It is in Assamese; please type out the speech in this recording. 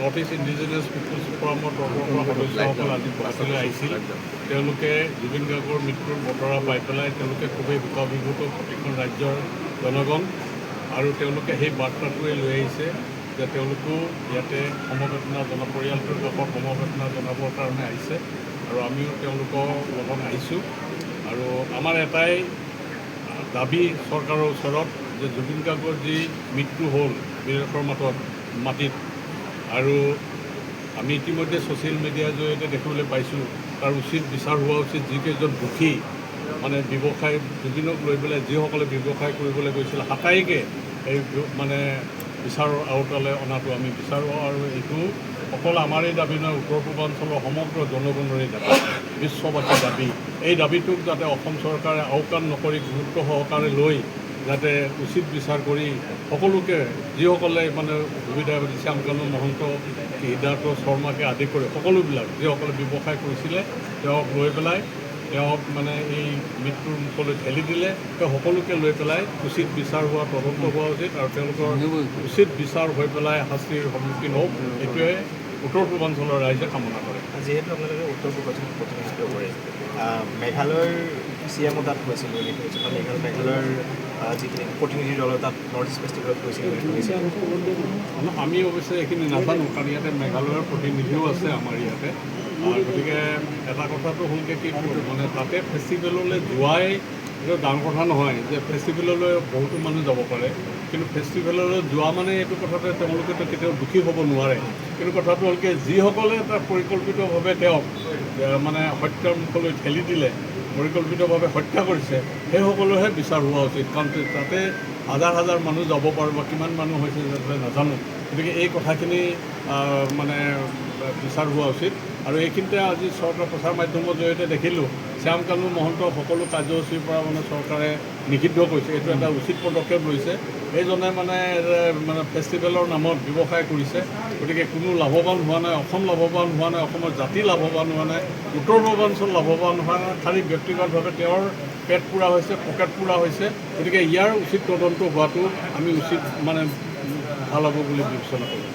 নৰ্থ ইষ্ট ইণ্ডিজিনিয়াছ পিপুলছ ফৰামৰ তৰফৰ পৰা সদস্যসকল আজি গুৱাহাটীলৈ আহিছিল। তেওঁলোকে জুবিন গাৰ্গৰ মৃত্যুৰ বতৰা পাই পেলাই তেওঁলোকে খুবেই শোকাভিভূত প্ৰতিখন ৰাজ্যৰ জনগণ, আৰু তেওঁলোকে সেই বাৰ্তাটোৱে লৈ আহিছে যে তেওঁলোকেও ইয়াতে সমবেদনা পৰিয়ালটোৰ কাষত সমবেদনা জনাবৰ কাৰণে আহিছে, আৰু আমিও তেওঁলোকৰ লগত আহিছোঁ। আৰু আমাৰ এটাই দাবী চৰকাৰৰ ওচৰত যে জুবিন গাৰ্গৰ যি মৃত্যু হ'ল বিদেশৰ মাটিত, আৰু আমি ইতিমধ্যে ছ'চিয়েল মিডিয়াৰ জৰিয়তে দেখিবলৈ পাইছোঁ তাৰ উচিত বিচাৰ হোৱা উচিত। যিকেইজন দোষী মানে ব্যৱসায় জুবিনক লৈ পেলাই যিসকলে ব্যৱসায় কৰিবলৈ গৈছিল হাতাইকে এই মানে বিচাৰৰ আওতালৈ অনাটো আমি বিচাৰোঁ। আৰু এইটো অকল আমাৰেই দাবী নহয়, উত্তৰ পূৰ্বাঞ্চলৰ সমগ্ৰ জনগণৰে দাবী, বিশ্ববাসীৰ দাবী। এই দাবীটোক যাতে অসম চৰকাৰে আওকাণ নকৰি গুৰুত্ব সহকাৰে লৈ যাতে উচিত বিচাৰ কৰি সকলোকে যিসকলে মানে সুবিধা দিছে, শ্যামকানু মহন্ত, সিদ্ধাৰ্থ শৰ্মাকে আদি কৰি সকলোবিলাক যিসকলে ব্যৱসায় কৰিছিলে তেওঁক লৈ পেলাই তেওঁক মানে এই মৃত্যুৰ মুখলৈ ঠেলি দিলে, তেওঁ সকলোকে লৈ পেলাই উচিত বিচাৰ হোৱা তদন্ত হোৱা উচিত, আৰু তেওঁলোকৰ উচিত বিচাৰ হৈ পেলাই শাস্তিৰ সন্মুখীন হওক, এইটোৱে উত্তৰ পূৰ্বাঞ্চলৰ ৰাইজে কামনা কৰে। যিহেতু আপোনালোকে উত্তৰ পূৰ্বাঞ্চলত প্ৰতিনিধিত্ব কৰে, মেঘালয়ৰ CMO তাত গৈছিল বুলি শুনিছোঁ, বা মেঘালয়ৰ যিখিনি প্ৰতিনিধি দল তাত নৰ্থ ইষ্ট ফেষ্টিভেলত গৈছিল বুলি শুনিছোঁ। আমি অৱশ্যে এইখিনি নাজানো, কাৰণ ইয়াতে মেঘালয়ৰ প্ৰতিনিধিও আছে আমাৰ ইয়াতে। গতিকে এটা কথাটো হ'লগৈ কি মানে তাতে ফেষ্টিভেললৈ যোৱাই এইটো ডাঙৰ কথা নহয়, যে ফেষ্টিভেললৈ বহুতো মানুহ যাব পাৰে, কিন্তু ফেষ্টিভেললৈ যোৱা মানে এইটো কথাতে তেওঁলোকেতো কেতিয়াও দুখী হ'ব নোৱাৰে। কিন্তু কথাটো হ'ল কি যিসকলে তাত পৰিকল্পিতভাৱে তেওঁক মানে হত্যাৰ মুখলৈ ঠেলি দিলে, পৰিকল্পিতভাৱে হত্যা কৰিছে, সেইসকলেহে বিচাৰ হোৱা উচিত। কাৰণ তাতে হাজাৰ হাজাৰ মানুহ যাব পাৰে, বা কিমান মানুহ হৈছে যাতে নাজানো। গতিকে এই কথাখিনি মানে বিচাৰ হোৱা উচিত। আৰু এইখিনিতে আজি চৰকাৰ প্ৰচাৰ মাধ্যমৰ জৰিয়তে দেখিলোঁ শ্যামকানু মহন্ত সকলো কাৰ্যসূচীৰ পৰা মানে চৰকাৰে নিষিদ্ধ কৰিছে। এইটো এটা উচিত পদক্ষেপ লৈছে। এইজনে মানে ফেষ্টিভেলৰ নামত ব্যৱসায় কৰিছে, গতিকে কোনো লাভৱান হোৱা নাই, অসম লাভৱান হোৱা নাই, অসমৰ জাতি লাভৱান হোৱা নাই, উত্তৰ পূৰ্বাঞ্চল লাভৱান হোৱা নাই, খালী ব্যক্তিগতভাৱে তেওঁৰ পেট পোৰা হৈছে, পকেট পোৰা হৈছে। গতিকে ইয়াৰ উচিত তদন্ত হোৱাটো আমি উচিত মানে ভাল হ'ব বুলি বিবেচনা কৰোঁ।